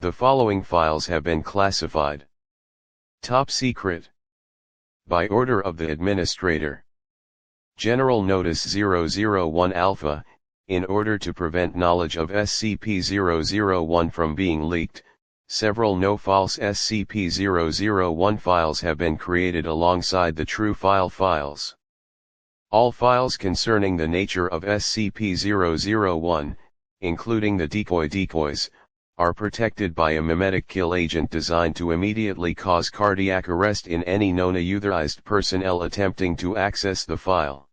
The following files have been classified. Top secret. By order of the administrator. General Notice 001 Alpha, in order to prevent knowledge of SCP-001 from being leaked, several no-false SCP-001 files have been created alongside the true file files. All files concerning the nature of SCP-001, including the decoys, are protected by a memetic kill agent designed to immediately cause cardiac arrest in any known unauthorized personnel attempting to access the file.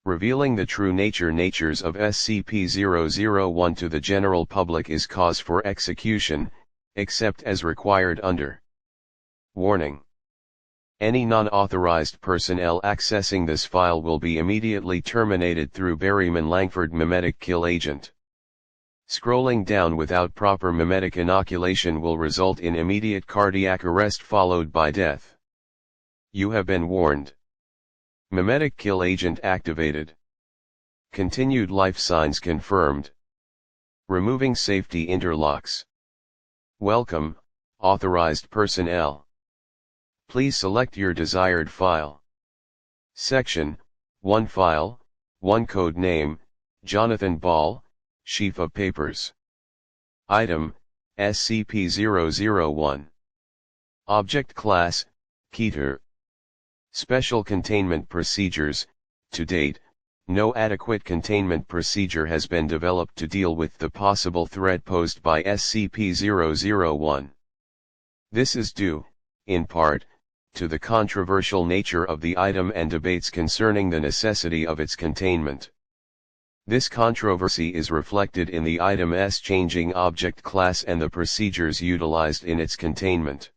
Revealing the true natures of SCP-001 to the general public is cause for execution, except as required under. Warning. Any non-authorized personnel accessing this file will be immediately terminated through Berryman-Langford memetic kill agent. Scrolling down without proper memetic inoculation will result in immediate cardiac arrest followed by death. You have been warned. Memetic kill agent activated. Continued life signs confirmed. Removing safety interlocks. Welcome, authorized personnel. Please select your desired file. Section 1 File 1 Code Name, Jonathan Ball, Sheaf of Papers. Item, SCP-001. Object Class, Keter. Special Containment Procedures. To date, no adequate containment procedure has been developed to deal with the possible threat posed by SCP-001. This is due, in part, to the controversial nature of the item and debates concerning the necessity of its containment. This controversy is reflected in the item's changing object class and the procedures utilized in its containment.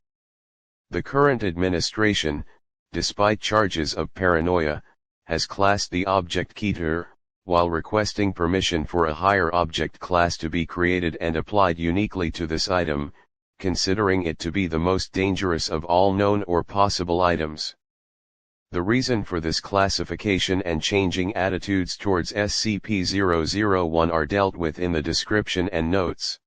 The current administration, despite charges of paranoia, has classed the object Keter, while requesting permission for a higher object class to be created and applied uniquely to this item, considering it to be the most dangerous of all known or possible items. The reason for this classification and changing attitudes towards SCP-001 are dealt with in the description and notes.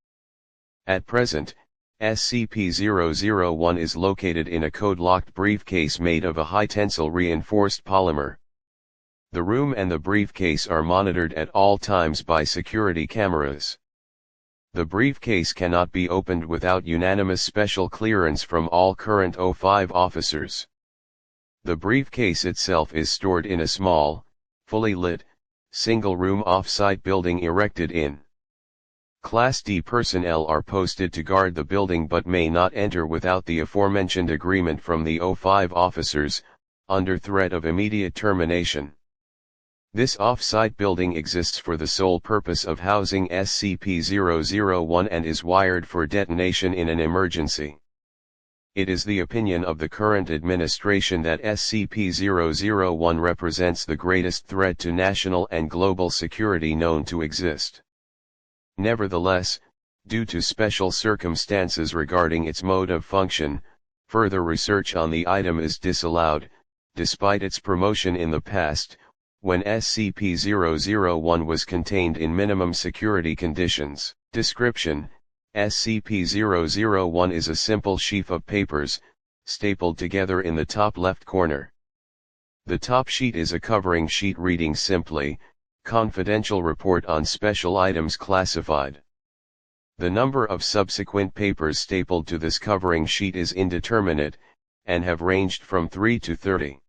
At present, SCP-001 is located in a code-locked briefcase made of a high-tensile reinforced polymer. The room and the briefcase are monitored at all times by security cameras. The briefcase cannot be opened without unanimous special clearance from all current O5 officers. The briefcase itself is stored in a small, fully lit, single-room off-site building erected in. Class D personnel are posted to guard the building but may not enter without the aforementioned agreement from the O5 officers, under threat of immediate termination. This off-site building exists for the sole purpose of housing SCP-001 and is wired for detonation in an emergency. It is the opinion of the current administration that SCP-001 represents the greatest threat to national and global security known to exist. Nevertheless, due to special circumstances regarding its mode of function, further research on the item is disallowed, despite its promotion in the past, when SCP-001 was contained in minimum security conditions. Description: SCP-001 is a simple sheaf of papers, stapled together in the top left corner. The top sheet is a covering sheet reading simply, "Confidential report on special items classified." The number of subsequent papers stapled to this covering sheet is indeterminate, and have ranged from 3 to 30.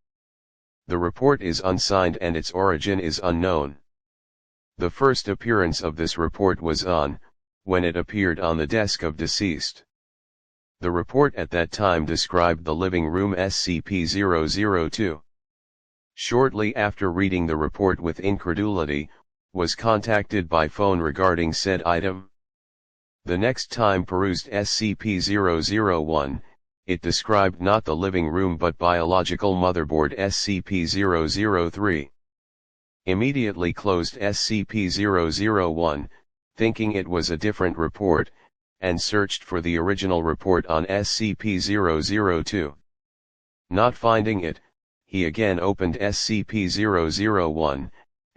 The report is unsigned and its origin is unknown. The first appearance of this report was when it appeared on the desk of deceased. The report at that time described the living room SCP-002. Shortly after reading the report with incredulity, was contacted by phone regarding said item. The next time perused SCP-001, it described not the living room but biological motherboard SCP-003. Immediately closed SCP-001, thinking it was a different report, and searched for the original report on SCP-002. Not finding it, he again opened SCP-001,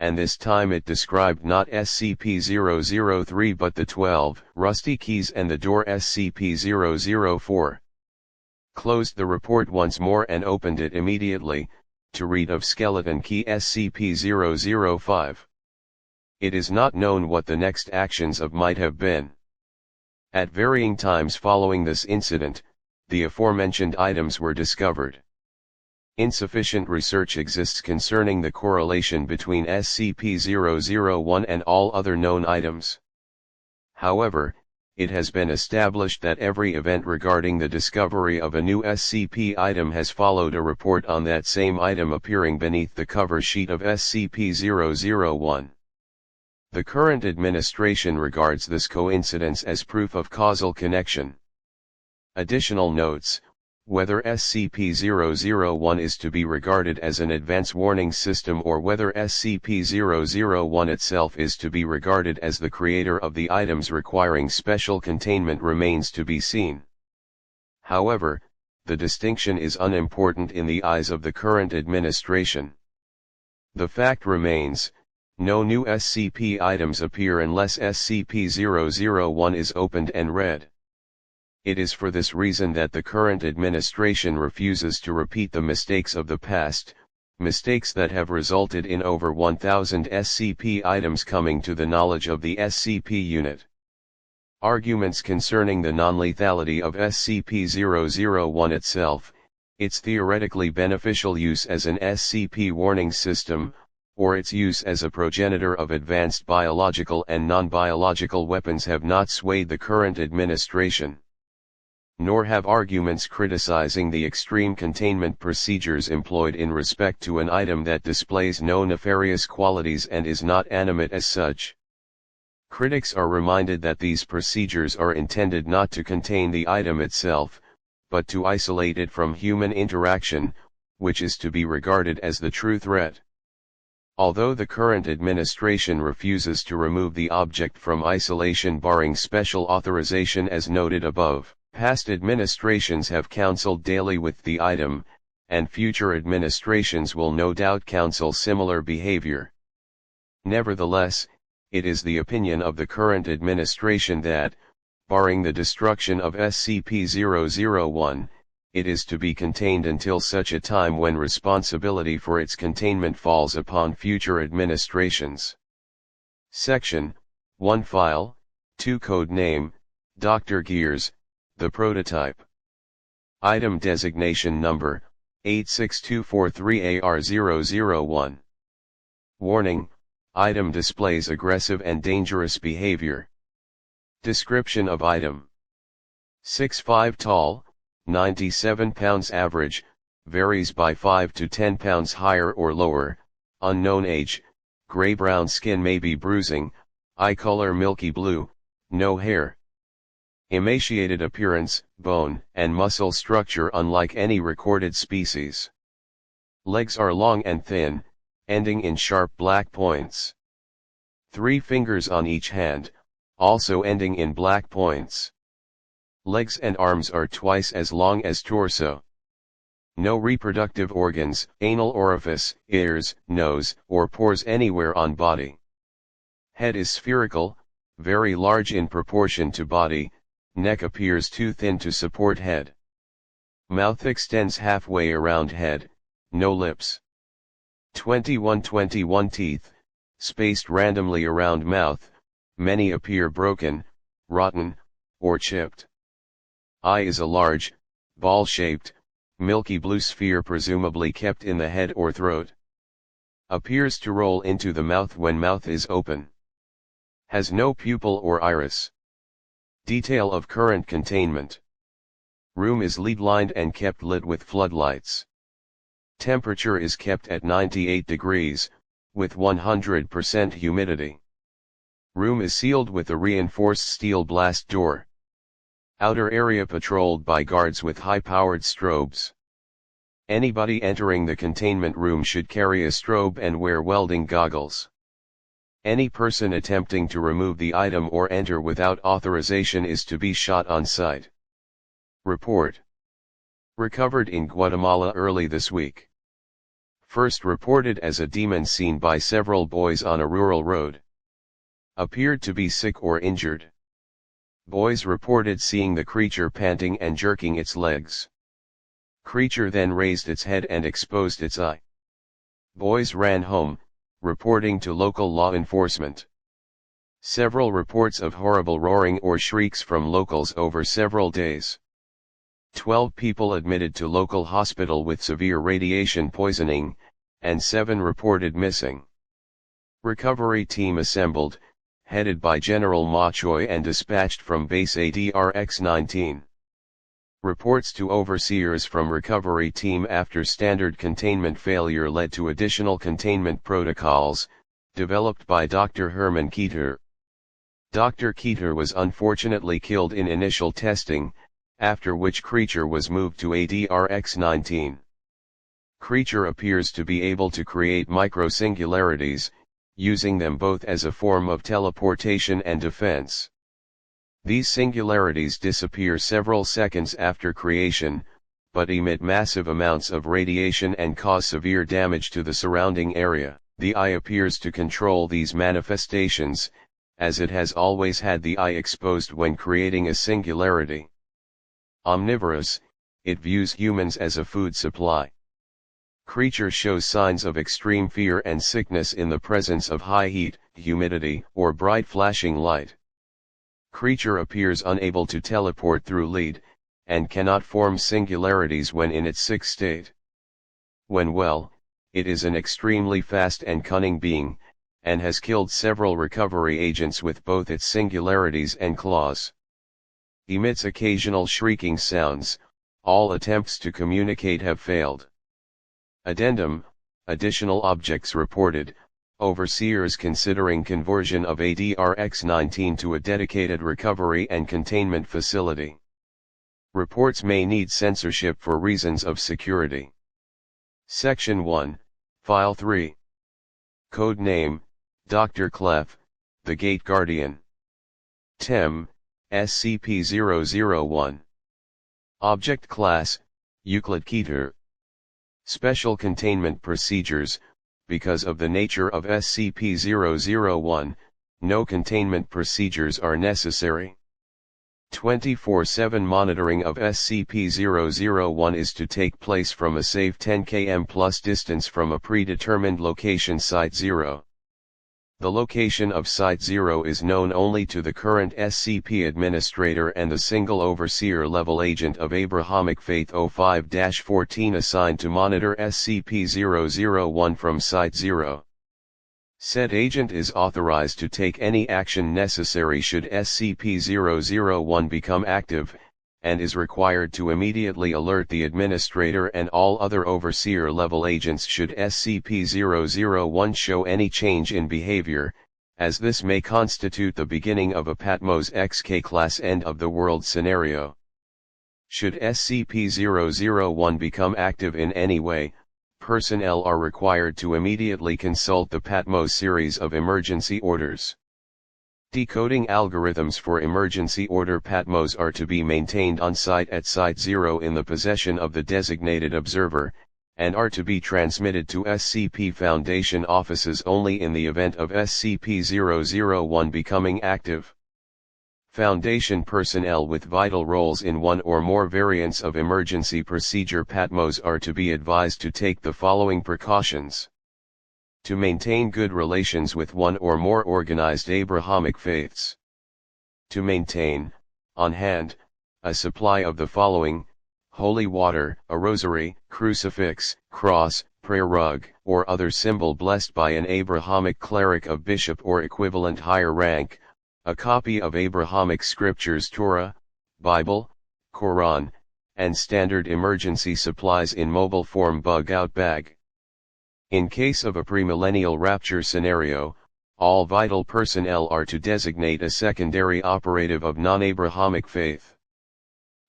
and this time it described not SCP-003 but the 12 rusty keys and the door SCP-004. Closed the report once more and opened it immediately, to read of skeleton key SCP-005. It is not known what the next actions of might have been. At varying times following this incident, the aforementioned items were discovered. Insufficient research exists concerning the correlation between SCP-001 and all other known items. However, it has been established that every event regarding the discovery of a new SCP item has followed a report on that same item appearing beneath the cover sheet of SCP-001. The current administration regards this coincidence as proof of causal connection. Additional notes: whether SCP-001 is to be regarded as an advance warning system or whether SCP-001 itself is to be regarded as the creator of the items requiring special containment remains to be seen. However, the distinction is unimportant in the eyes of the current administration. The fact remains, no new SCP items appear unless SCP-001 is opened and read. It is for this reason that the current administration refuses to repeat the mistakes of the past, mistakes that have resulted in over 1,000 SCP items coming to the knowledge of the SCP unit. Arguments concerning the non-lethality of SCP-001 itself, its theoretically beneficial use as an SCP warning system, or its use as a progenitor of advanced biological and non-biological weapons have not swayed the current administration. Nor have arguments criticizing the extreme containment procedures employed in respect to an item that displays no nefarious qualities and is not animate as such. Critics are reminded that these procedures are intended not to contain the item itself, but to isolate it from human interaction, which is to be regarded as the true threat. Although the current administration refuses to remove the object from isolation barring special authorization as noted above, past administrations have counseled daily with the item, and future administrations will no doubt counsel similar behavior. Nevertheless, it is the opinion of the current administration that, barring the destruction of SCP-001, it is to be contained until such a time when responsibility for its containment falls upon future administrations. Section 1 File 2 Code Name Dr. Gears, the prototype. Item Designation Number 86243AR001. Warning: item displays aggressive and dangerous behavior. Description of item: 6'5" tall, 97 pounds average, varies by 5 to 10 pounds higher or lower, unknown age, gray-brown skin, may be bruising, eye color milky blue, no hair. Emaciated appearance, bone and muscle structure unlike any recorded species. Legs are long and thin, ending in sharp black points. 3 fingers on each hand, also ending in black points. Legs and arms are twice as long as torso. No reproductive organs, anal orifice, ears, nose, or pores anywhere on body. Head is spherical, very large in proportion to body. Neck appears too thin to support head. Mouth extends halfway around head, no lips. 21 teeth, spaced randomly around mouth, many appear broken, rotten, or chipped. Eye is a large, ball-shaped, milky blue sphere presumably kept in the head or throat. Appears to roll into the mouth when mouth is open. Has no pupil or iris. Detail of current containment. Room is lead-lined and kept lit with floodlights. Temperature is kept at 98 degrees, with 100% humidity. Room is sealed with a reinforced steel blast door. Outer area patrolled by guards with high-powered strobes. Anybody entering the containment room should carry a strobe and wear welding goggles. Any person attempting to remove the item or enter without authorization is to be shot on sight. Report. Recovered in Guatemala early this week. First reported as a demon seen by several boys on a rural road. Appeared to be sick or injured. Boys reported seeing the creature panting and jerking its legs. Creature then raised its head and exposed its eye. Boys ran home, reporting to local law enforcement. Several reports of horrible roaring or shrieks from locals over several days. 12 people admitted to local hospital with severe radiation poisoning, and 7 reported missing. Recovery team assembled, headed by General Ma Choi and dispatched from base ADRX-19. Reports to overseers from recovery team after standard containment failure led to additional containment protocols, developed by Dr. Herman Keeter. Dr. Keeter was unfortunately killed in initial testing, after which creature was moved to ADRX-19. Creature appears to be able to create micro-singularities, using them both as a form of teleportation and defense. These singularities disappear several seconds after creation, but emit massive amounts of radiation and cause severe damage to the surrounding area. The eye appears to control these manifestations, as it has always had the eye exposed when creating a singularity. Omnivorous, it views humans as a food supply. Creature shows signs of extreme fear and sickness in the presence of high heat, humidity, or bright flashing light. Creature appears unable to teleport through lead, and cannot form singularities when in its sick state. When well, it is an extremely fast and cunning being, and has killed several recovery agents with both its singularities and claws. Emits occasional shrieking sounds. All attempts to communicate have failed. Addendum, additional objects reported, overseers considering conversion of ADRX-19 to a dedicated recovery and containment facility. Reports may need censorship for reasons of security. Section 1, File 3. Code name, Dr. Clef, the Gate Guardian. TEM, SCP-001. Object Class, Euclid Keter. Special Containment Procedures. Because of the nature of SCP-001, no containment procedures are necessary. 24/7 monitoring of SCP-001 is to take place from a safe 10 km plus distance from a predetermined location Site 0. The location of Site 0 is known only to the current SCP Administrator and the single Overseer level agent of Abrahamic Faith 05-14 assigned to monitor SCP-001 from Site 0. Said agent is authorized to take any action necessary should SCP-001 become active, and is required to immediately alert the Administrator and all other Overseer-level agents should SCP-001 show any change in behavior, as this may constitute the beginning of a Patmos XK class end of the world scenario. Should SCP-001 become active in any way, personnel are required to immediately consult the Patmos series of emergency orders. Decoding algorithms for emergency order Patmos are to be maintained on site at Site 0 in the possession of the designated observer, and are to be transmitted to SCP Foundation offices only in the event of SCP-001 becoming active. Foundation personnel with vital roles in one or more variants of emergency procedure Patmos are to be advised to take the following precautions. To maintain good relations with one or more organized Abrahamic faiths. To maintain, on hand, a supply of the following: holy water, a rosary, crucifix, cross, prayer rug, or other symbol blessed by an Abrahamic cleric of bishop or equivalent higher rank, a copy of Abrahamic scriptures Torah, Bible, Quran, and standard emergency supplies in mobile form bug-out bag. In case of a premillennial rapture scenario, all vital personnel are to designate a secondary operative of non-Abrahamic faith.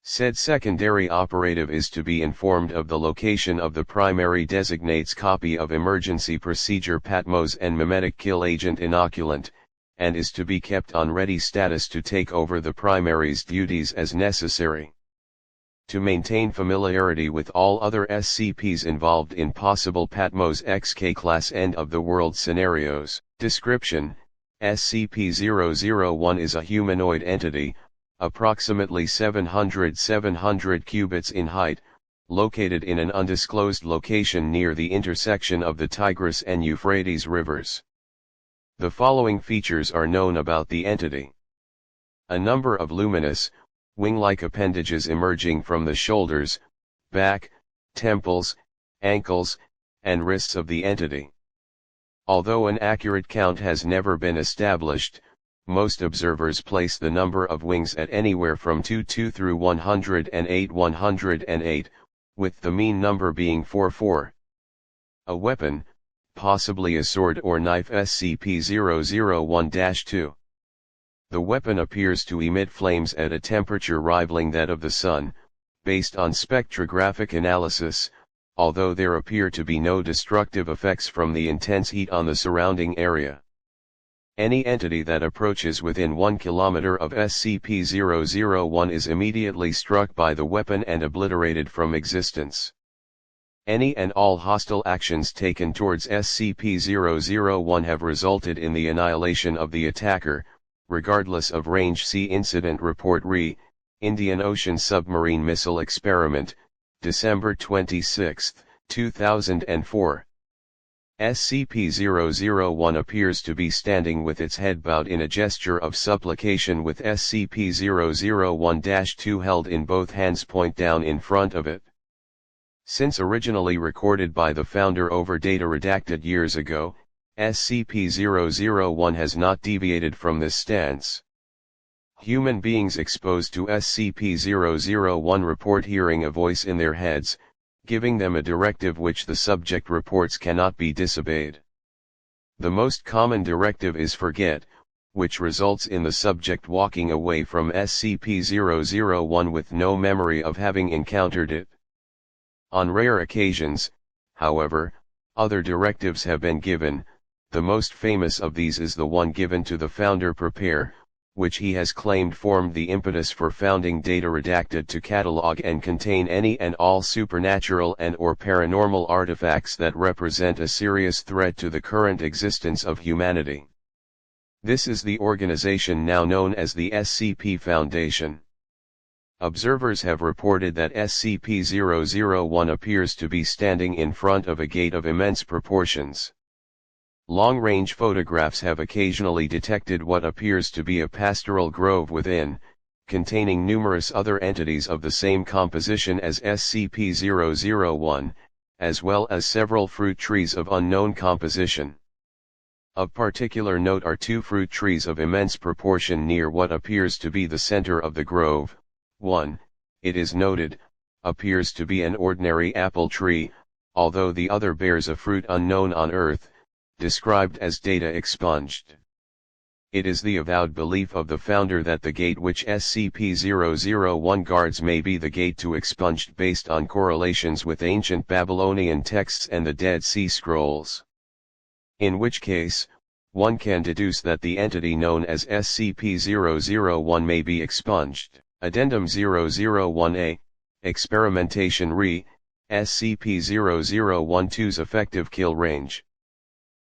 Said secondary operative is to be informed of the location of the primary designate's copy of emergency procedure Patmos and mimetic kill agent inoculant, and is to be kept on ready status to take over the primary's duties as necessary. To maintain familiarity with all other SCPs involved in possible Patmos XK class end of the world scenarios. Description: SCP-001 is a humanoid entity, approximately 700 cubits in height, located in an undisclosed location near the intersection of the Tigris and Euphrates rivers. The following features are known about the entity. A number of luminous, wing-like appendages emerging from the shoulders, back, temples, ankles, and wrists of the entity. Although an accurate count has never been established, most observers place the number of wings at anywhere from 22 through 108, with the mean number being 44. A weapon, possibly a sword or knife. SCP-001-2. The weapon appears to emit flames at a temperature rivaling that of the Sun, based on spectrographic analysis, although there appear to be no destructive effects from the intense heat on the surrounding area. Any entity that approaches within 1 kilometer of SCP-001 is immediately struck by the weapon and obliterated from existence. Any and all hostile actions taken towards SCP-001 have resulted in the annihilation of the attacker, regardless of range. See Incident Report Re, Indian Ocean Submarine Missile Experiment, December 26, 2004. SCP-001 appears to be standing with its head bowed in a gesture of supplication, with SCP-001-2 held in both hands point down in front of it. Since originally recorded by the founder over data redacted years ago, SCP-001 has not deviated from this stance. Human beings exposed to SCP-001 report hearing a voice in their heads, giving them a directive which the subject reports cannot be disobeyed. The most common directive is forget, which results in the subject walking away from SCP-001 with no memory of having encountered it. On rare occasions, however, other directives have been given. The most famous of these is the one given to the founder, prepare, which he has claimed formed the impetus for founding Data Redacted to catalog and contain any and all supernatural and or paranormal artifacts that represent a serious threat to the current existence of humanity. This is the organization now known as the SCP Foundation. Observers have reported that SCP-001 appears to be standing in front of a gate of immense proportions. Long-range photographs have occasionally detected what appears to be a pastoral grove within, containing numerous other entities of the same composition as SCP-001, as well as several fruit trees of unknown composition. Of particular note are two fruit trees of immense proportion near what appears to be the center of the grove. One, it is noted, appears to be an ordinary apple tree, although the other bears a fruit unknown on Earth, described as data expunged. It is the avowed belief of the founder that the gate which SCP-001 guards may be the gate to expunged, based on correlations with ancient Babylonian texts and the Dead Sea Scrolls. In which case, one can deduce that the entity known as SCP-001 may be expunged. Addendum 001-A, Experimentation Re, SCP-001-2's effective kill range.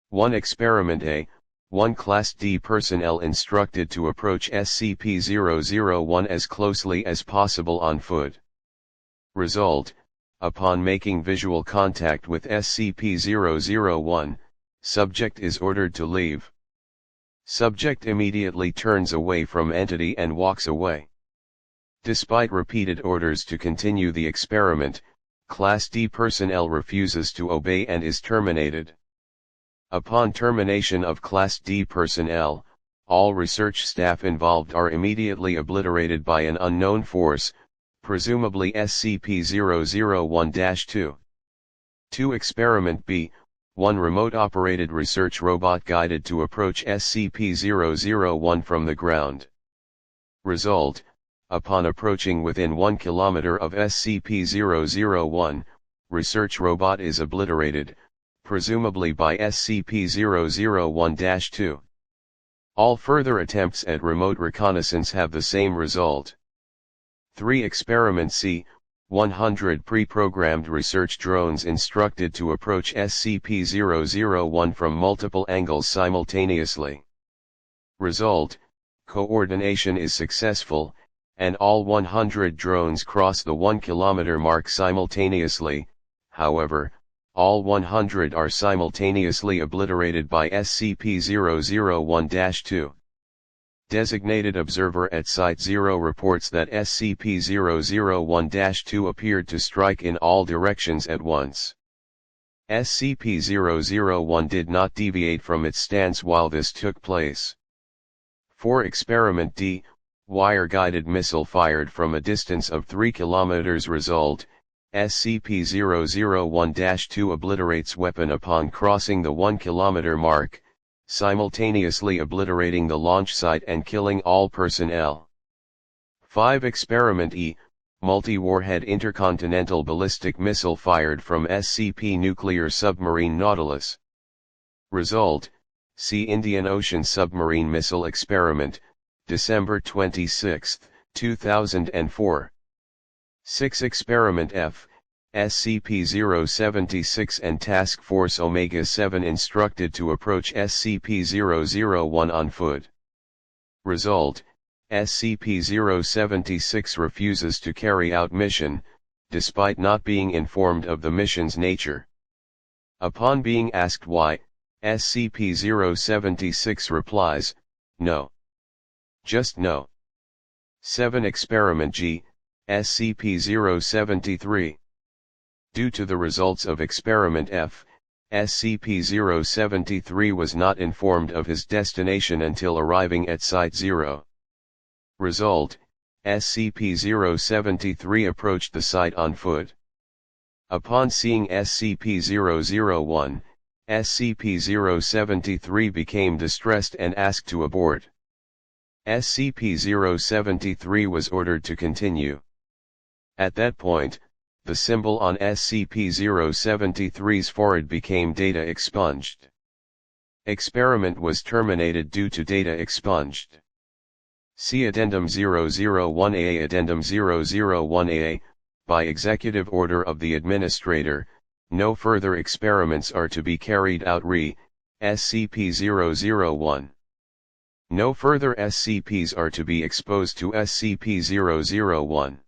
1 Experiment A, 1 Class D personnel instructed to approach SCP-001 as closely as possible on foot. Result: upon making visual contact with SCP-001, subject is ordered to leave. Subject immediately turns away from entity and walks away. Despite repeated orders to continue the experiment, Class D personnel refuses to obey and is terminated. Upon termination of Class D personnel, all research staff involved are immediately obliterated by an unknown force, presumably SCP-001-2. 2 Experiment B, 1 remote-operated research robot guided to approach SCP-001 from the ground. Result: upon approaching within 1 kilometer of SCP-001, research robot is obliterated, presumably by SCP-001-2. All further attempts at remote reconnaissance have the same result. 3 Experiment C, 100 pre-programmed research drones instructed to approach SCP-001 from multiple angles simultaneously. Result: coordination is successful, and all 100 drones cross the 1 km mark simultaneously. However, all 100 are simultaneously obliterated by SCP-001-2. Designated observer at Site 0 reports that SCP-001-2 appeared to strike in all directions at once. SCP-001 did not deviate from its stance while this took place. For Experiment D, wire-guided missile fired from a distance of 3 km. Result: SCP-001-2 obliterates weapon upon crossing the 1 km mark, simultaneously obliterating the launch site and killing all personnel. 5. Experiment E, multi-warhead intercontinental ballistic missile fired from SCP nuclear submarine Nautilus. Result: see Indian Ocean Submarine Missile Experiment, December 26, 2004. 6. Experiment F, SCP-076 and Task Force Omega-7 instructed to approach SCP-001 on foot. Result: SCP-076 refuses to carry out mission, despite not being informed of the mission's nature. Upon being asked why, SCP-076 replies, "No. Just no." 7. Experiment G, SCP-073. Due to the results of Experiment F, SCP-073 was not informed of his destination until arriving at Site 0. Result: SCP-073 approached the site on foot. Upon seeing SCP-001, SCP-073 became distressed and asked to abort. SCP-073 was ordered to continue. At that point, the symbol on SCP-073's forehead became data expunged. Experiment was terminated due to data expunged. See Addendum 001A. Addendum 001A, by executive order of the Administrator, no further experiments are to be carried out re. SCP-001. No further SCPs are to be exposed to SCP-001.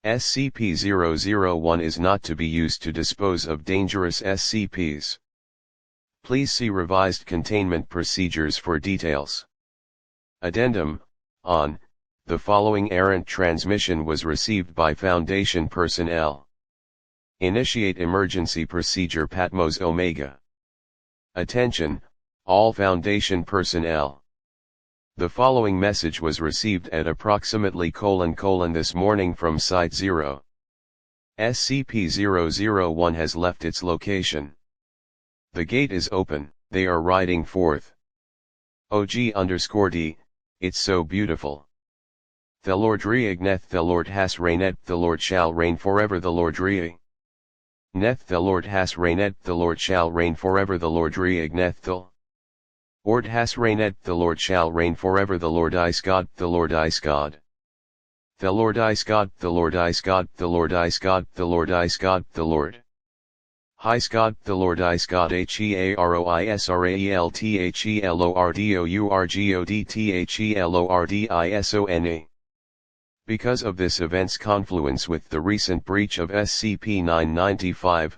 SCP-001 is not to be used to dispose of dangerous SCPs. Please see Revised Containment Procedures for details. Addendum: on, the following errant transmission was received by Foundation personnel. Initiate emergency procedure Patmos Omega. Attention, all Foundation personnel. The following message was received at approximately : this morning from Site 0. SCP-001 has left its location. The gate is open, they are riding forth. OG_D, it's so beautiful. The Lord reigneth, the Lord has reigned, the Lord shall reign forever, the Lord reigneth, the Lord has reigned, the Lord shall reign forever, the Lord reigneth, the Lord has reigned, the Lord shall reign forever, the Lord is God, the Lord is God. The Lord is God, the Lord is God, the Lord is God, the Lord is God, the Lord is God, the Lord is God. HEAROISRAELTHELORDOURGODTHELORDISONE. Because of this event's confluence with the recent breach of SCP-995,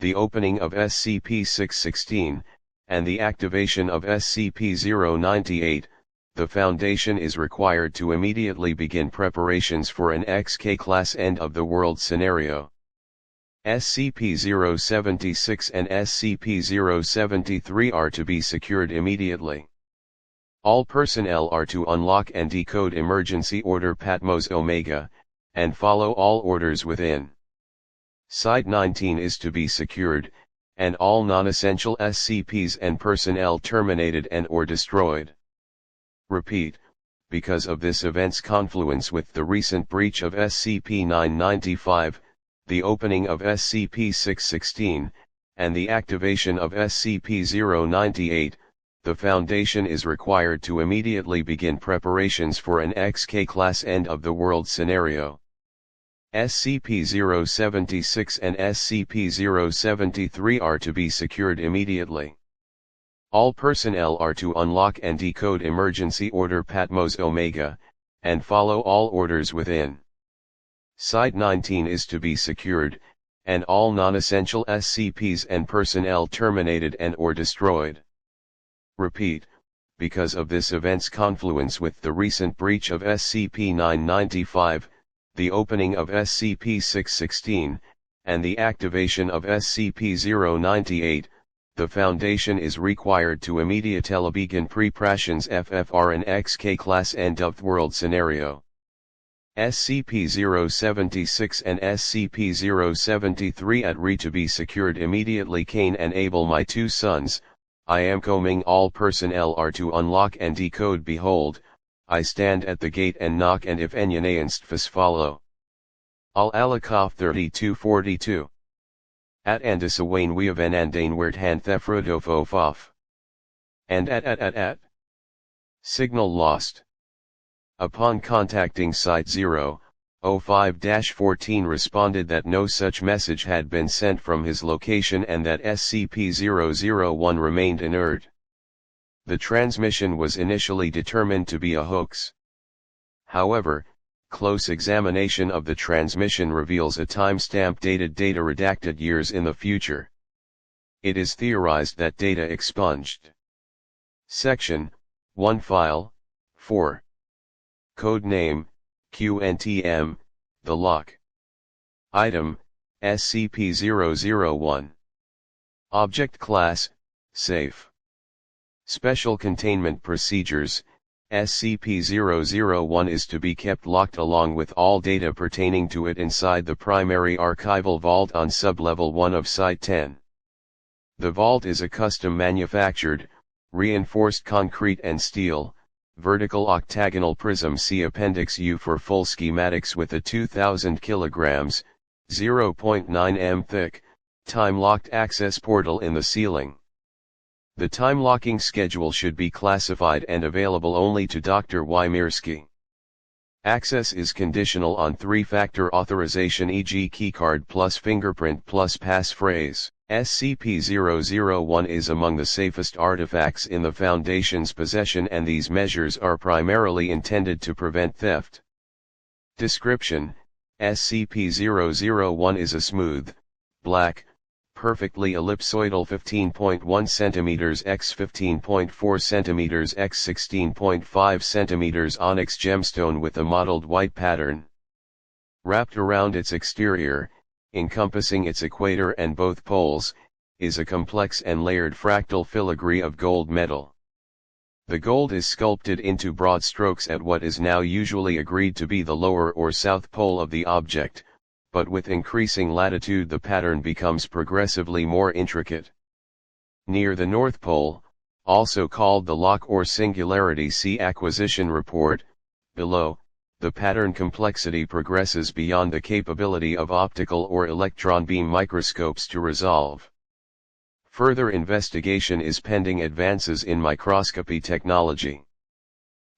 the opening of SCP-616, and the activation of SCP-098, the Foundation is required to immediately begin preparations for an XK-class end-of-the-world scenario. SCP-076 and SCP-073 are to be secured immediately. All personnel are to unlock and decode Emergency Order Patmos Omega, and follow all orders within. Site 19 is to be secured, and all non-essential SCPs and personnel terminated and/or destroyed. Repeat, because of this event's confluence with the recent breach of SCP-995, the opening of SCP-616, and the activation of SCP-098, the Foundation is required to immediately begin preparations for an XK-class end-of-the-world scenario. SCP-076 and SCP-073 are to be secured immediately. All personnel are to unlock and decode Emergency Order Patmos Omega, and follow all orders within. Site-19 is to be secured, and all non-essential SCPs and personnel terminated and/or destroyed. Repeat, because of this event's confluence with the recent breach of SCP-995, the opening of SCP-616, and the activation of SCP-098, the Foundation is required to immediately begin preparations FFR and XK Class End of World Scenario. SCP-076 and SCP-073 at RE to be secured immediately. Cain and Abel, my two sons, I am coming. All personnel are to unlock and decode. Behold, I stand at the gate and knock, and if any answers follow. Al-Alakov 3242. At Andisawane we of Anandane wert han thefrodofofof. And at. Signal lost. Upon contacting Site 005-14 responded that no such message had been sent from his location and that SCP-001 remained inert. The transmission was initially determined to be a hoax. However, close examination of the transmission reveals a timestamp dated data redacted years in the future. It is theorized that data expunged. Section 1 File 4 Code Name QNTM, The Lock. Item, SCP-001. Object Class, Safe. Special Containment Procedures, SCP-001 is to be kept locked along with all data pertaining to it inside the primary archival vault on Sublevel 1 of Site-10. The vault is a custom-manufactured, reinforced concrete and steel, vertical octagonal prism. See Appendix U for full schematics with a 2,000 kg, 0.9 m thick, time-locked access portal in the ceiling. The time-locking schedule should be classified and available only to Dr. Wymirski. Access is conditional on 3-factor authorization, e.g. keycard plus fingerprint plus passphrase. SCP-001 is among the safest artifacts in the Foundation's possession, and these measures are primarily intended to prevent theft. Description: SCP-001 is a smooth, black, perfectly ellipsoidal 15.1 cm x 15.4 cm x 16.5 cm onyx gemstone with a mottled white pattern. Wrapped around its exterior, encompassing its equator and both poles, is a complex and layered fractal filigree of gold metal. The gold is sculpted into broad strokes at what is now usually agreed to be the lower or south pole of the object, but with increasing latitude the pattern becomes progressively more intricate. Near the North Pole, also called the lock or singularity, see Acquisition Report, below, the pattern complexity progresses beyond the capability of optical or electron beam microscopes to resolve. Further investigation is pending. Advances in microscopy technology.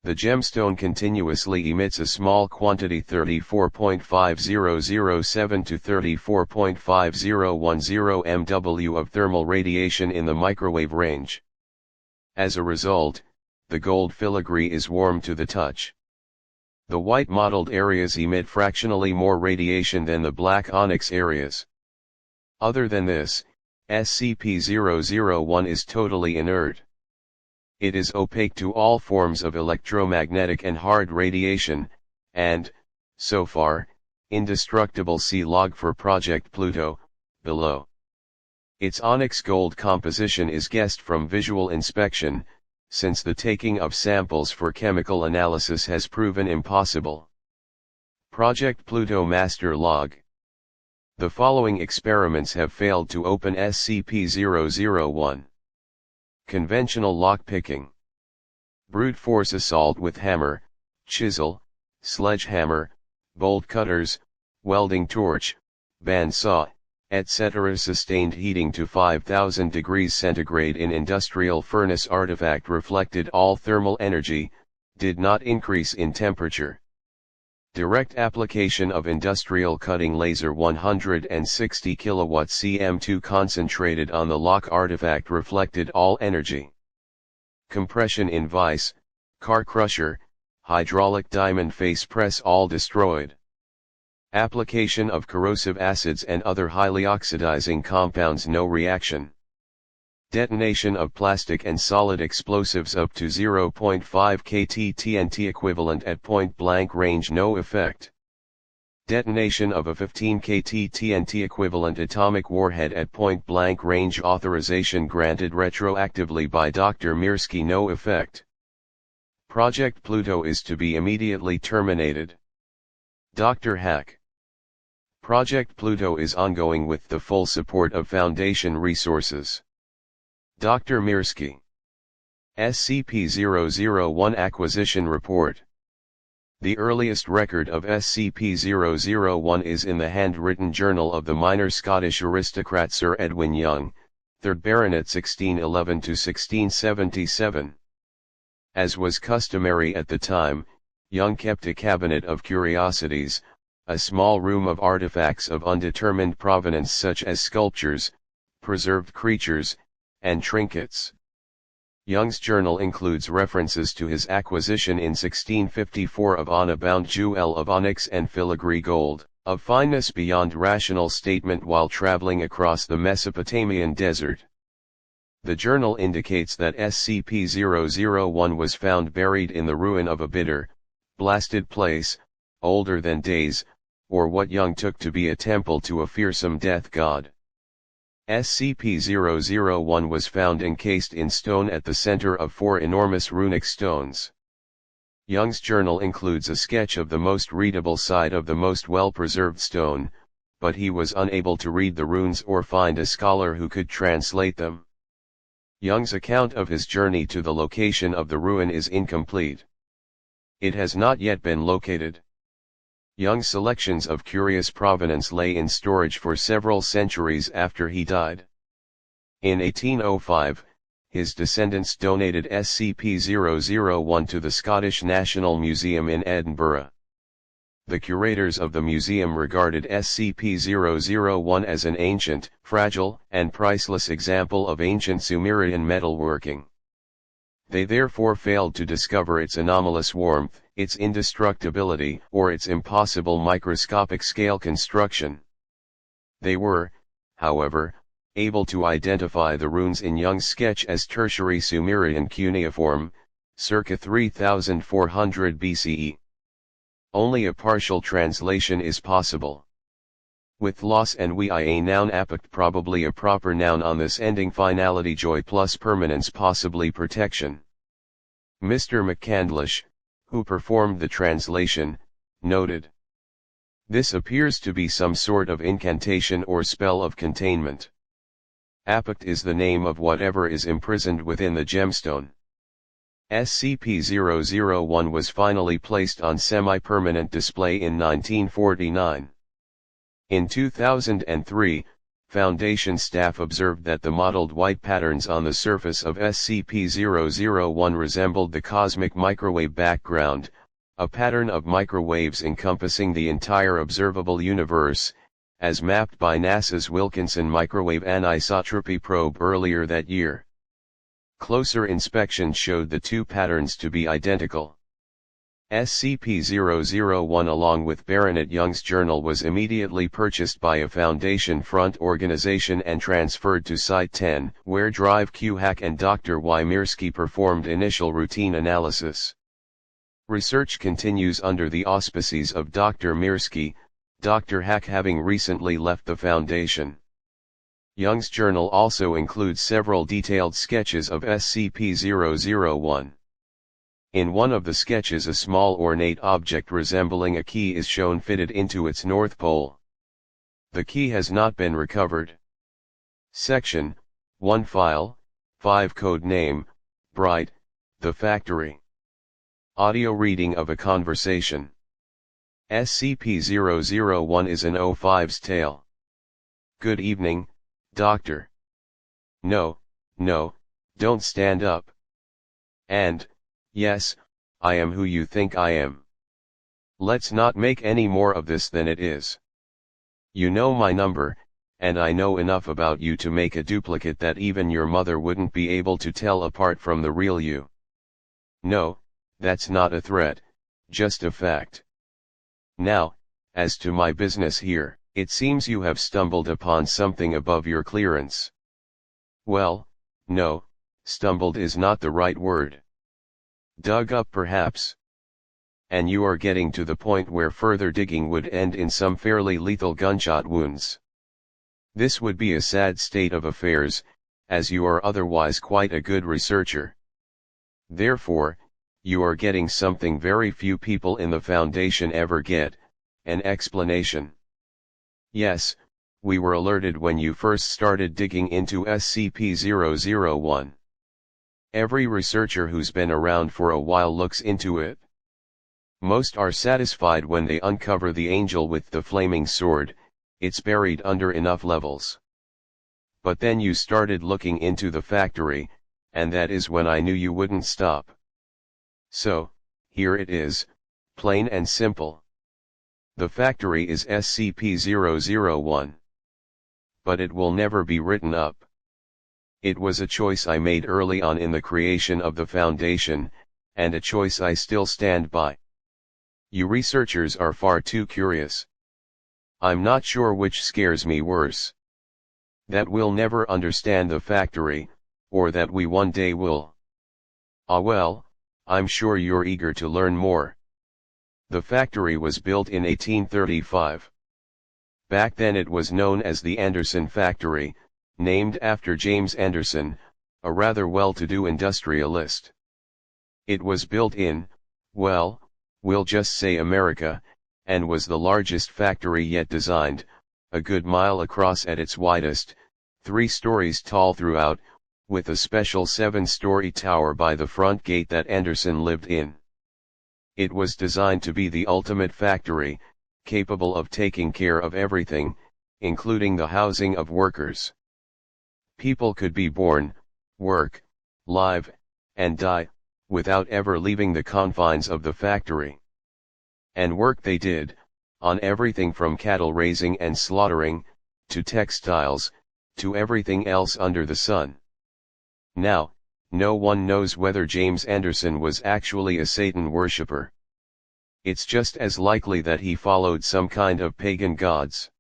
The gemstone continuously emits a small quantity 34.5007 to 34.5010 MW of thermal radiation in the microwave range. As a result, the gold filigree is warm to the touch. The white mottled areas emit fractionally more radiation than the black onyx areas. Other than this, SCP-001 is totally inert. It is opaque to all forms of electromagnetic and hard radiation, and, so far, indestructible. See log for Project Pluto, below. Its onyx gold composition is guessed from visual inspection, since the taking of samples for chemical analysis has proven impossible. Project Pluto Master Log. The following experiments have failed to open SCP-001. Conventional lockpicking. Brute force assault with hammer, chisel, sledgehammer, bolt cutters, welding torch, bandsaw, etc. Sustained heating to 5000 degrees centigrade in industrial furnace. Artifact reflected all thermal energy, did not increase in temperature. Direct application of industrial cutting laser 160 kW cm2 concentrated on the lock artifact reflected all energy. Compression in vise, car crusher, hydraulic diamond face press all destroyed. Application of corrosive acids and other highly oxidizing compounds no reaction. Detonation of plastic and solid explosives up to 0.5 kt TNT equivalent at point-blank range no effect. Detonation of a 15 kt TNT equivalent atomic warhead at point-blank range authorization granted retroactively by Dr. Mirsky no effect. Project Pluto is to be immediately terminated. Dr. Hack. Project Pluto is ongoing with the full support of Foundation resources. Dr. Mirsky. SCP-001 Acquisition Report. The earliest record of SCP-001 is in the handwritten journal of the minor Scottish aristocrat Sir Edwin Young, 3rd Baronet 1611–1677. As was customary at the time, Young kept a cabinet of curiosities, a small room of artifacts of undetermined provenance such as sculptures, preserved creatures, and trinkets. Young's journal includes references to his acquisition in 1654 of an bound jewel of onyx and filigree gold, of fineness beyond rational statement while traveling across the Mesopotamian desert. The journal indicates that SCP-001 was found buried in the ruin of a bitter, blasted place, older than days, or what Young took to be a temple to a fearsome death god. SCP-001 was found encased in stone at the center of 4 enormous runic stones. Young's journal includes a sketch of the most readable side of the most well-preserved stone, but he was unable to read the runes or find a scholar who could translate them. Young's account of his journey to the location of the ruin is incomplete. It has not yet been located. Young's selections of curious provenance lay in storage for several centuries after he died. In 1805, his descendants donated SCP-001 to the Scottish National Museum in Edinburgh. The curators of the museum regarded SCP-001 as an ancient, fragile, and priceless example of ancient Sumerian metalworking. They therefore failed to discover its anomalous warmth, its indestructibility, or its impossible microscopic scale construction. They were, however, able to identify the runes in Young's sketch as tertiary Sumerian cuneiform, circa 3400 BCE. Only a partial translation is possible. With loss and we a noun apact probably a proper noun on this ending finality joy plus permanence possibly protection. Mr. McCandlish, who performed the translation, noted. This appears to be some sort of incantation or spell of containment. Apact is the name of whatever is imprisoned within the gemstone. SCP-001 was finally placed on semi-permanent display in 1949. In 2003, Foundation staff observed that the mottled white patterns on the surface of SCP-001 resembled the cosmic microwave background, a pattern of microwaves encompassing the entire observable universe, as mapped by NASA's Wilkinson Microwave Anisotropy probe earlier that year. Closer inspection showed the two patterns to be identical. SCP-001 along with Baronet Young's journal was immediately purchased by a Foundation front organization and transferred to Site 10, where Drive Q-Hack and Dr. Y. Mirsky performed initial routine analysis. Research continues under the auspices of Dr. Mirsky, Dr. Hack having recently left the Foundation. Young's journal also includes several detailed sketches of SCP-001. In one of the sketches a small ornate object resembling a key is shown fitted into its north pole. The key has not been recovered. Section 1 File 5 Code Name Bright, The Factory. Audio reading of a conversation. SCP-001 is an O5's tale. Good evening, Doctor. No, don't stand up. And, yes, I am who you think I am. Let's not make any more of this than it is. You know my number, and I know enough about you to make a duplicate that even your mother wouldn't be able to tell apart from the real you. No, that's not a threat, just a fact. Now, as to my business here, it seems you have stumbled upon something above your clearance. Well, no, stumbled is not the right word. Dug up perhaps. And you are getting to the point where further digging would end in some fairly lethal gunshot wounds. This would be a sad state of affairs, as you are otherwise quite a good researcher. Therefore, you are getting something very few people in the Foundation ever get, an explanation. Yes, we were alerted when you first started digging into SCP-001. Every researcher who's been around for a while looks into it. Most are satisfied when they uncover the angel with the flaming sword. It's buried under enough levels. But then you started looking into the factory, and that is when I knew you wouldn't stop. So, here it is, plain and simple. The factory is SCP-001. But it will never be written up. It was a choice I made early on in the creation of the Foundation, and a choice I still stand by. You researchers are far too curious. I'm not sure which scares me worse. That we'll never understand the factory, or that we one day will. Ah well, I'm sure you're eager to learn more. The factory was built in 1835. Back then it was known as the Anderson Factory, named after James Anderson, a rather well-to-do industrialist. It was built in, well, we'll just say America, and was the largest factory yet designed, a good mile across at its widest, 3 stories tall throughout, with a special 7-story tower by the front gate that Anderson lived in. It was designed to be the ultimate factory, capable of taking care of everything, including the housing of workers. People could be born, work, live, and die, without ever leaving the confines of the factory. And work they did, on everything from cattle raising and slaughtering, to textiles, to everything else under the sun. Now, no one knows whether James Anderson was actually a Satan worshipper. It's just as likely that he followed some kind of pagan gods.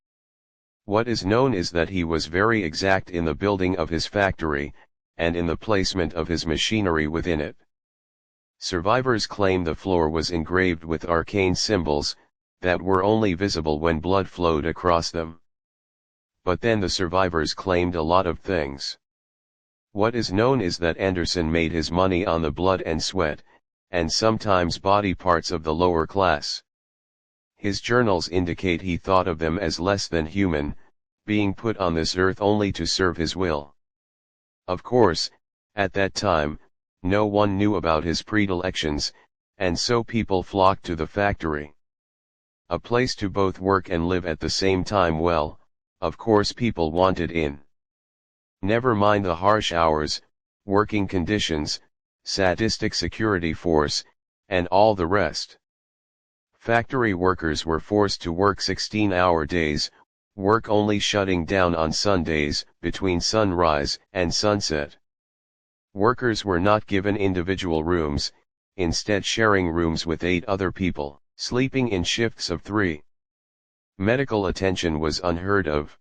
What is known is that he was very exact in the building of his factory, and in the placement of his machinery within it. Survivors claim the floor was engraved with arcane symbols, that were only visible when blood flowed across them. But then the survivors claimed a lot of things. What is known is that Anderson made his money on the blood and sweat, and sometimes body parts of the lower class. His journals indicate he thought of them as less than human, being put on this earth only to serve his will. Of course, at that time, no one knew about his predilections, and so people flocked to the factory. A place to both work and live at the same time. Well, of course people wanted in. Never mind the harsh hours, working conditions, sadistic security force, and all the rest. Factory workers were forced to work 16-hour days, work only shutting down on Sundays, between sunrise and sunset. Workers were not given individual rooms, instead sharing rooms with 8 other people, sleeping in shifts of 3. Medical attention was unheard of.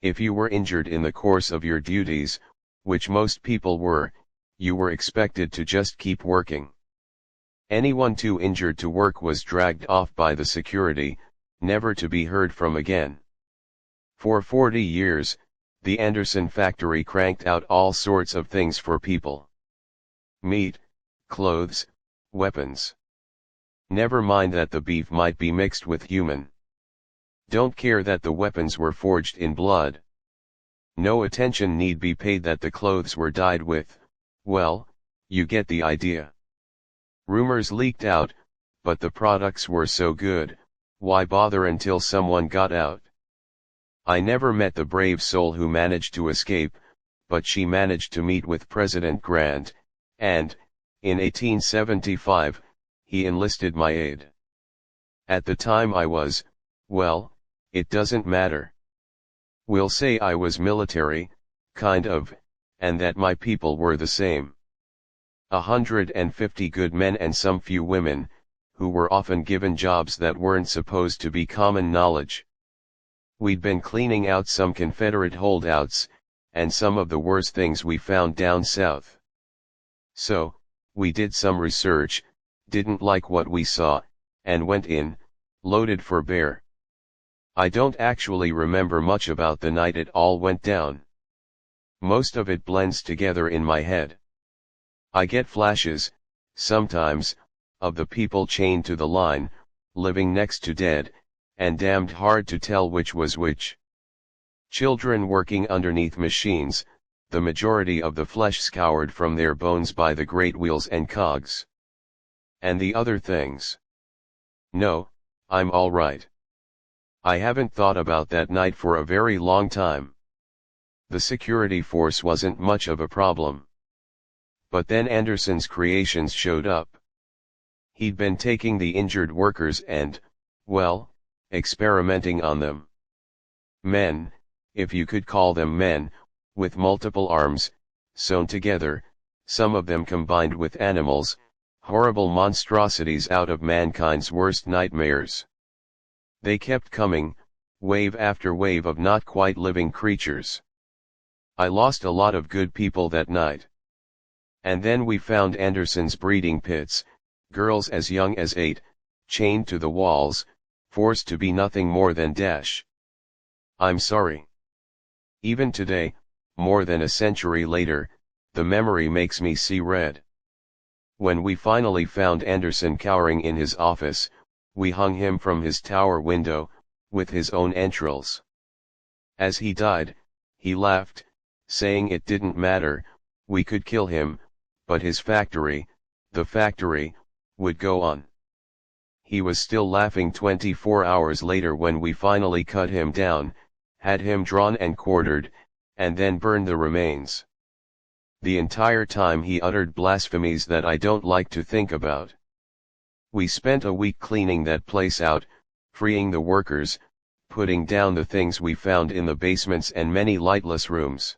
If you were injured in the course of your duties, which most people were, you were expected to just keep working. Anyone too injured to work was dragged off by the security, never to be heard from again. For 40 years, the Anderson factory cranked out all sorts of things for people. Meat, clothes, weapons. Never mind that the beef might be mixed with human. Don't care that the weapons were forged in blood. No attention need be paid that the clothes were dyed with, well, you get the idea. Rumors leaked out, but the products were so good, why bother until someone got out? I never met the brave soul who managed to escape, but she managed to meet with President Grant, and, in 1875, he enlisted my aid. At the time I was, well, it doesn't matter. We'll say I was military, kind of, and that my people were the same. 150 good men and some few women, who were often given jobs that weren't supposed to be common knowledge. We'd been cleaning out some Confederate holdouts, and some of the worst things we found down south. So, we did some research, didn't like what we saw, and went in, loaded for bear. I don't actually remember much about the night it all went down. Most of it blends together in my head. I get flashes, sometimes, of the people chained to the line, living next to dead, and damned hard to tell which was which. Children working underneath machines, the majority of the flesh scoured from their bones by the great wheels and cogs. And the other things. No, I'm all right. I haven't thought about that night for a very long time. The security force wasn't much of a problem. But then Anderson's creations showed up. He'd been taking the injured workers and, well, experimenting on them. Men, if you could call them men, with multiple arms, sewn together, some of them combined with animals, horrible monstrosities out of mankind's worst nightmares. They kept coming, wave after wave of not quite living creatures. I lost a lot of good people that night. And then we found Anderson's breeding pits, girls as young as 8, chained to the walls, forced to be nothing more than dash. I'm sorry. Even today, more than a century later, the memory makes me see red. When we finally found Anderson cowering in his office, we hung him from his tower window, with his own entrails. As he died, he laughed, saying it didn't matter, we could kill him, but his factory, the factory, would go on. He was still laughing 24 hours later when we finally cut him down, had him drawn and quartered, and then burned the remains. The entire time he uttered blasphemies that I don't like to think about. We spent a week cleaning that place out, freeing the workers, putting down the things we found in the basements and many lightless rooms.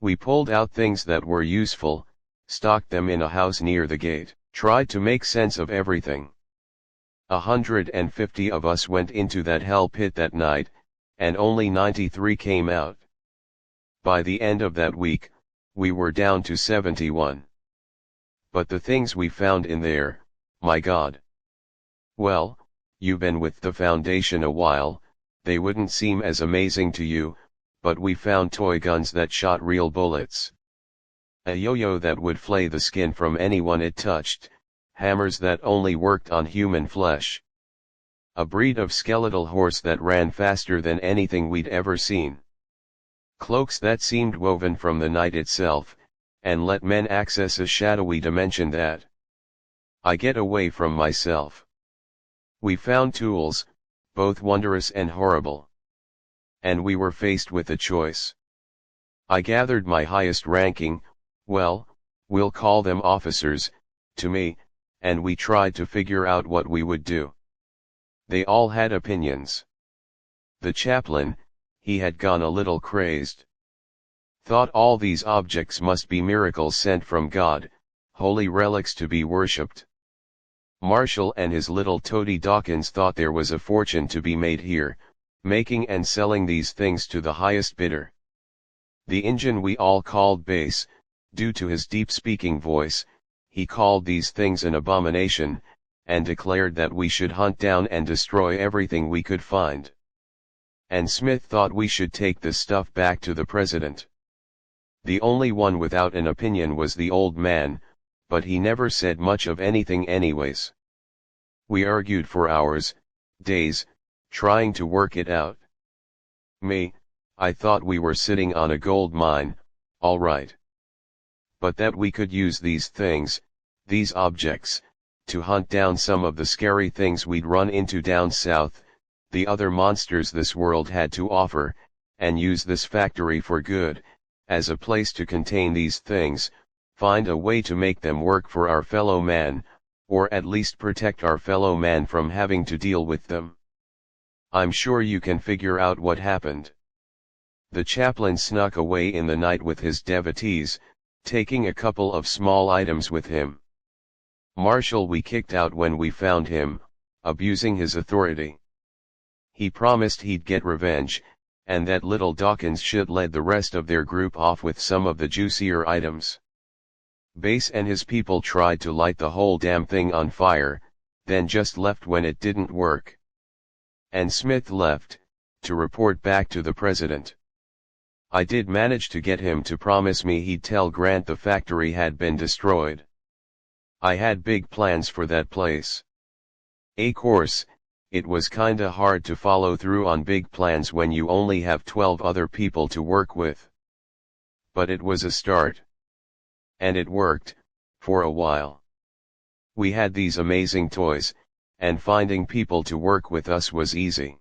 We pulled out things that were useful, stocked them in a house near the gate, tried to make sense of everything. 150 of us went into that hell pit that night, and only 93 came out. By the end of that week, we were down to 71. But the things we found in there, my God. Well, you've been with the Foundation a while, they wouldn't seem as amazing to you, but we found toy guns that shot real bullets. A yo-yo that would flay the skin from anyone it touched, hammers that only worked on human flesh. A breed of skeletal horse that ran faster than anything we'd ever seen. Cloaks that seemed woven from the night itself, and let men access a shadowy dimension that I get away from myself. We found tools, both wondrous and horrible. And we were faced with a choice. I gathered my highest ranking, well, we'll call them officers, to me, and we tried to figure out what we would do. They all had opinions. The chaplain, he had gone a little crazed. Thought all these objects must be miracles sent from God, holy relics to be worshipped. Marshall and his little toady Dawkins thought there was a fortune to be made here, making and selling these things to the highest bidder. The Injun we all called Base, due to his deep speaking voice, he called these things an abomination, and declared that we should hunt down and destroy everything we could find. And Smith thought we should take this stuff back to the president. The only one without an opinion was the old man, but he never said much of anything anyways. We argued for hours, days, trying to work it out. I thought we were sitting on a gold mine, all right. But that we could use these things, these objects, to hunt down some of the scary things we'd run into down south, the other monsters this world had to offer, and use this factory for good, as a place to contain these things, find a way to make them work for our fellow man, or at least protect our fellow man from having to deal with them. I'm sure you can figure out what happened. The chaplain snuck away in the night with his devotees, taking a couple of small items with him. Marshall we kicked out when we found him, abusing his authority. He promised he'd get revenge, and that little Dawkins should lead the rest of their group off with some of the juicier items. Bass and his people tried to light the whole damn thing on fire, then just left when it didn't work. And Smith left, to report back to the president. I did manage to get him to promise me he'd tell Grant the factory had been destroyed. I had big plans for that place. Of course, it was kinda hard to follow through on big plans when you only have 12 other people to work with. But it was a start. And it worked, for a while. We had these amazing toys, and finding people to work with us was easy.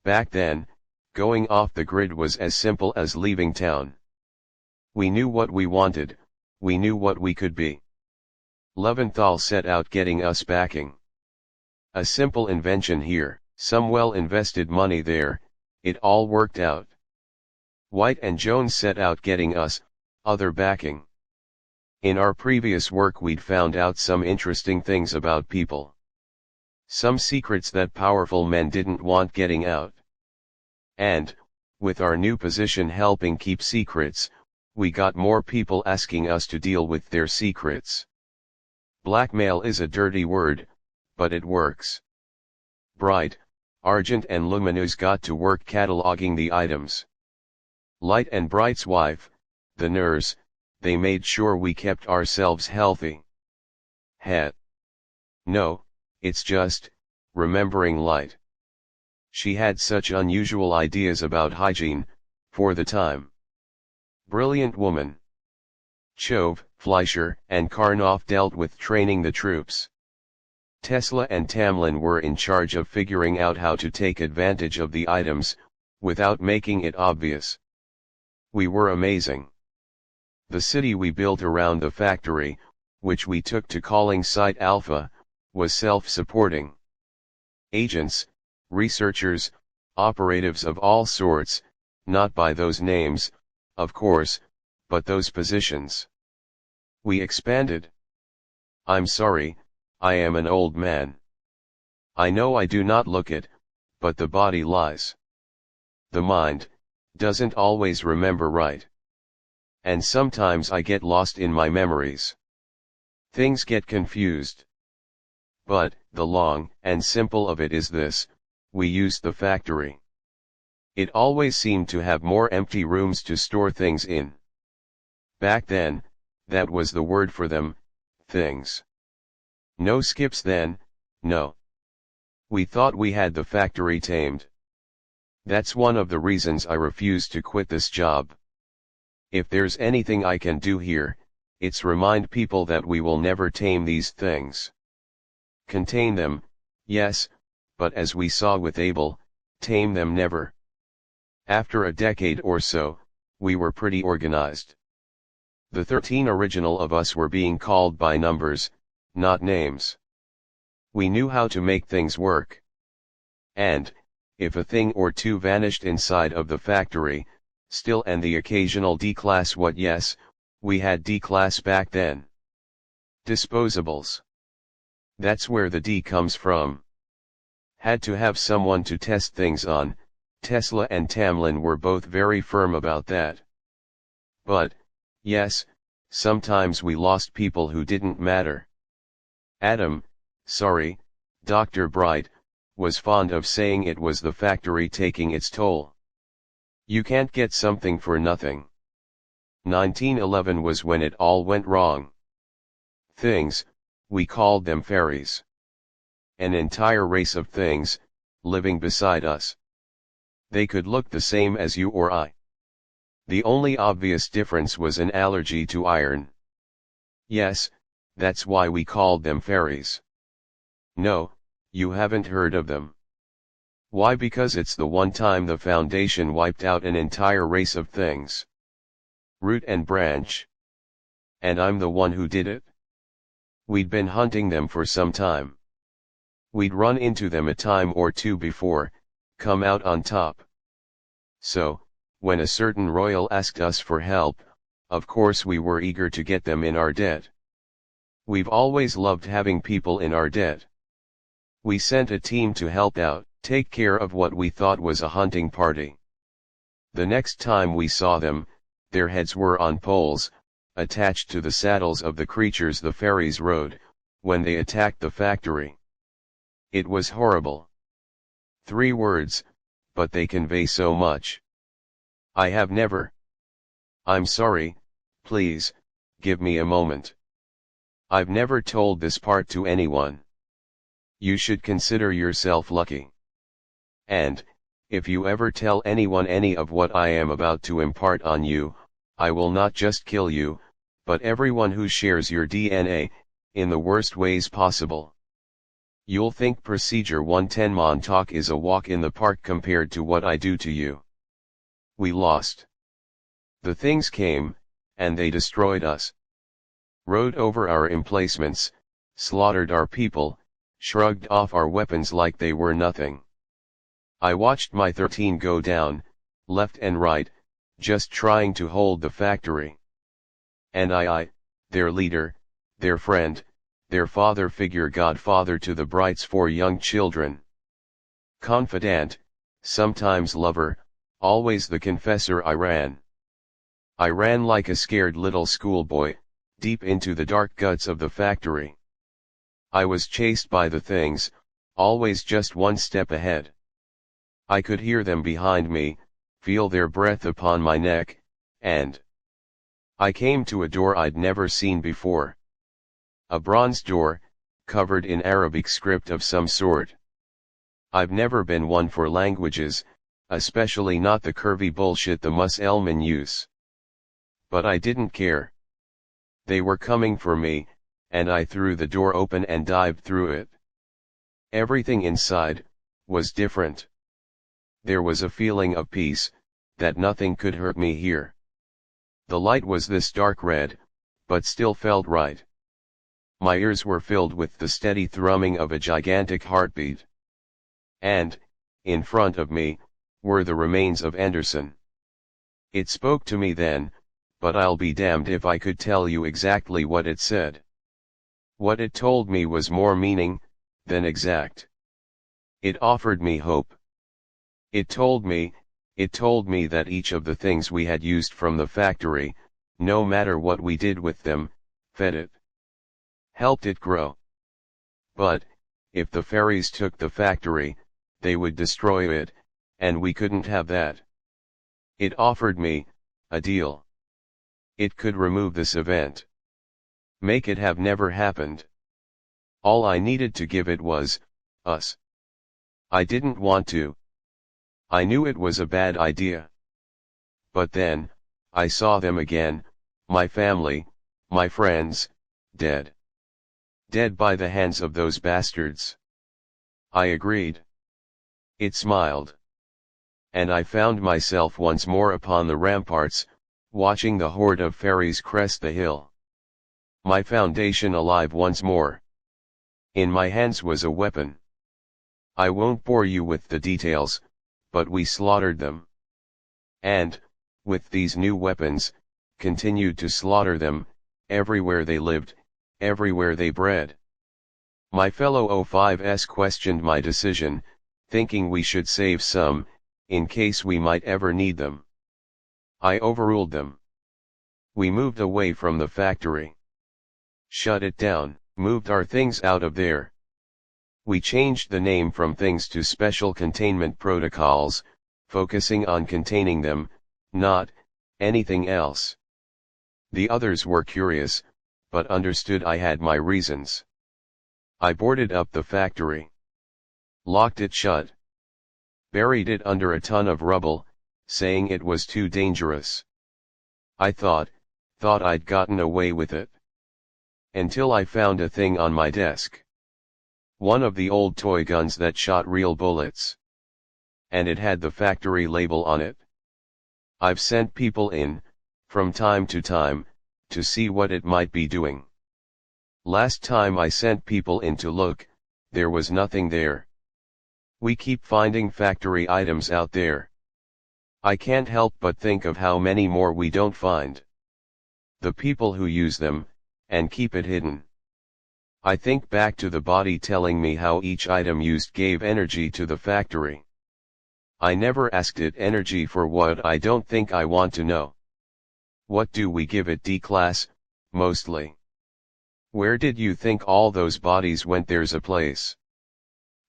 Back then, going off the grid was as simple as leaving town. We knew what we wanted, we knew what we could be. Leventhal set out getting us backing. A simple invention here, some well-invested money there, it all worked out. White and Jones set out getting us, other backing. In our previous work we'd found out some interesting things about people. Some secrets that powerful men didn't want getting out. And, with our new position helping keep secrets, we got more people asking us to deal with their secrets. Blackmail is a dirty word, but it works. Bright, Argent and Luminous got to work cataloging the items. Light and Bright's wife, the nurse, they made sure we kept ourselves healthy. No, it's just, remembering Light. She had such unusual ideas about hygiene, for the time. Brilliant woman. Chove, Fleischer, and Karnoff dealt with training the troops. Tesla and Tamlin were in charge of figuring out how to take advantage of the items, without making it obvious. We were amazing. The city we built around the factory, which we took to calling Site Alpha, was self-supporting. Agents, researchers, operatives of all sorts, not by those names, of course, but those positions. We expanded. I'm sorry, I am an old man. I know I do not look it, but the body lies. The mind doesn't always remember right. And sometimes I get lost in my memories. Things get confused. But, the long and simple of it is this, we used the factory. It always seemed to have more empty rooms to store things in. Back then, that was the word for them, things. No skips then, no. We thought we had the factory tamed. That's one of the reasons I refused to quit this job. If there's anything I can do here, it's remind people that we will never tame these things. Contain them, yes, but as we saw with Abel, tame them never. After a decade or so, we were pretty organized. The 13 original of us were being called by numbers, not names. We knew how to make things work. And, if a thing or two vanished inside of the factory, still and the occasional D-class what yes, we had D-class back then. Disposables. That's where the D comes from. Had to have someone to test things on, Tesla and Tamlin were both very firm about that. But, yes, sometimes we lost people who didn't matter. Adam, sorry, Dr. Bright, was fond of saying it was the factory taking its toll. You can't get something for nothing. 1911 was when it all went wrong. Things, we called them fairies. An entire race of things, living beside us. They could look the same as you or I. The only obvious difference was an allergy to iron. Yes, that's why we called them fairies. No, you haven't heard of them. Why? Because it's the one time the Foundation wiped out an entire race of things. Root and branch. And I'm the one who did it. We'd been hunting them for some time. We'd run into them a time or two before, come out on top. So, when a certain royal asked us for help, of course we were eager to get them in our debt. We've always loved having people in our debt. We sent a team to help out, take care of what we thought was a hunting party. The next time we saw them, their heads were on poles, attached to the saddles of the creatures the fairies rode, when they attacked the factory. It was horrible. 3 words, but they convey so much. I have never. I'm sorry, please, give me a moment. I've never told this part to anyone. You should consider yourself lucky. And, if you ever tell anyone any of what I am about to impart on you, I will not just kill you, but everyone who shares your DNA, in the worst ways possible. You'll think Procedure 110 Montauk is a walk in the park compared to what I do to you. We lost. The things came, and they destroyed us. Rode over our emplacements, slaughtered our people, shrugged off our weapons like they were nothing. I watched my 13 go down, left and right, just trying to hold the factory. And I, their leader, their friend, their father figure, godfather to the Brights 4 young children. Confidant, sometimes lover, always the confessor, I ran. I ran like a scared little schoolboy, deep into the dark guts of the factory. I was chased by the things, always just one step ahead. I could hear them behind me, feel their breath upon my neck, and I came to a door I'd never seen before. A bronze door, covered in Arabic script of some sort. I've never been one for languages, especially not the curvy bullshit the Muslimen use. But I didn't care. They were coming for me, and I threw the door open and dived through it. Everything inside was different. There was a feeling of peace, that nothing could hurt me here. The light was this dark red, but still felt right. My ears were filled with the steady thrumming of a gigantic heartbeat. And, in front of me, were the remains of Anderson. It spoke to me then, but I'll be damned if I could tell you exactly what it said. What it told me was more meaning than exact. It offered me hope. It told me that each of the things we had used from the factory, no matter what we did with them, fed it. Helped it grow. But, if the fairies took the factory, they would destroy it, and we couldn't have that. It offered me a deal. It could remove this event. Make it have never happened. All I needed to give it was us. I didn't want to. I knew it was a bad idea. But then, I saw them again, my family, my friends, dead. Dead by the hands of those bastards. I agreed. It smiled. And I found myself once more upon the ramparts, watching the horde of fairies crest the hill. My foundation alive once more. In my hands was a weapon. I won't bore you with the details, but we slaughtered them. And, with these new weapons, continued to slaughter them, everywhere they lived, everywhere they bred. My fellow O5s questioned my decision, thinking we should save some, in case we might ever need them. I overruled them. We moved away from the factory. Shut it down, moved our things out of there. We changed the name from things to special containment protocols, focusing on containing them, not anything else. The others were curious, but understood I had my reasons. I boarded up the factory. Locked it shut. Buried it under a ton of rubble, saying it was too dangerous. I thought I'd gotten away with it. Until I found a thing on my desk. One of the old toy guns that shot real bullets. And it had the factory label on it. I've sent people in, from time to time, to see what it might be doing. Last time I sent people in to look, there was nothing there. We keep finding factory items out there. I can't help but think of how many more we don't find. The people who use them, and keep it hidden. I think back to the body telling me how each item used gave energy to the factory. I never asked it energy for what. I don't think I want to know. What do we give it? D-class, mostly. Where did you think all those bodies went? There's a place.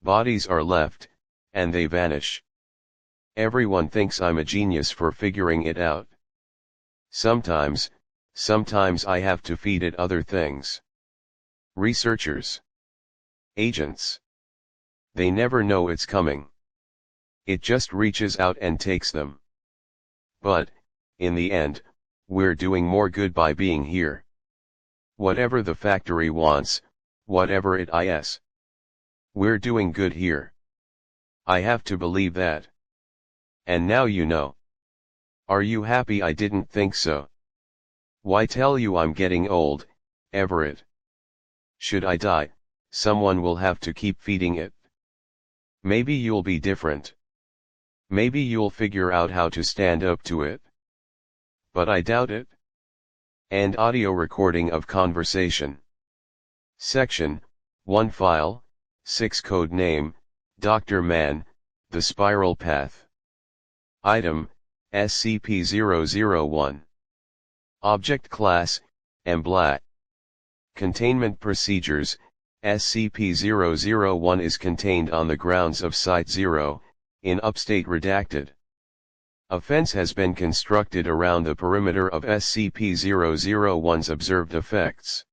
Bodies are left, and they vanish. Everyone thinks I'm a genius for figuring it out. Sometimes I have to feed it other things. Researchers. Agents. They never know it's coming. It just reaches out and takes them. But, in the end, we're doing more good by being here. Whatever the factory wants, whatever it is. We're doing good here. I have to believe that. And now you know. Are you happy? I didn't think so. Why tell you I'm getting old, Everett? Should I die, someone will have to keep feeding it. Maybe you'll be different. Maybe you'll figure out how to stand up to it. But I doubt it. And audio recording of conversation. Section 1 File 6 Code Name, Dr. Mann, The Spiral Path. Item, SCP-001. Object Class, MBLAT. Containment Procedures, SCP-001 is contained on the grounds of Site-0, in Upstate Redacted. A fence has been constructed around the perimeter of SCP-001's observed effects.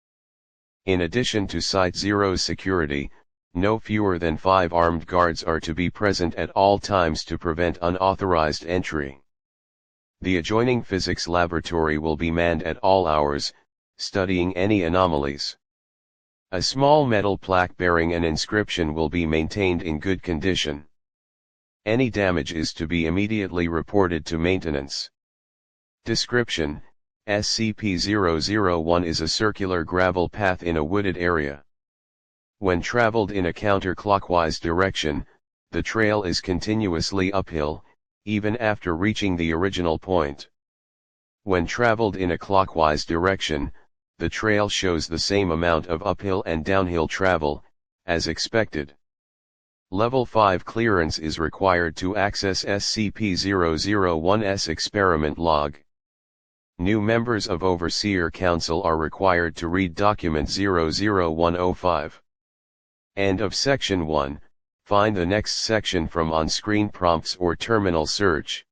In addition to Site-0's security, no fewer than 5 armed guards are to be present at all times to prevent unauthorized entry. The adjoining physics laboratory will be manned at all hours, studying any anomalies. A small metal plaque bearing an inscription will be maintained in good condition. Any damage is to be immediately reported to maintenance. Description: SCP-001 is a circular gravel path in a wooded area. When traveled in a counterclockwise direction, the trail is continuously uphill, even after reaching the original point. When traveled in a clockwise direction, the trail shows the same amount of uphill and downhill travel, as expected. Level 5 clearance is required to access SCP-001's experiment log. New members of Overseer Council are required to read Document 00105. End of Section 1. Find the next section from on-screen prompts or terminal search.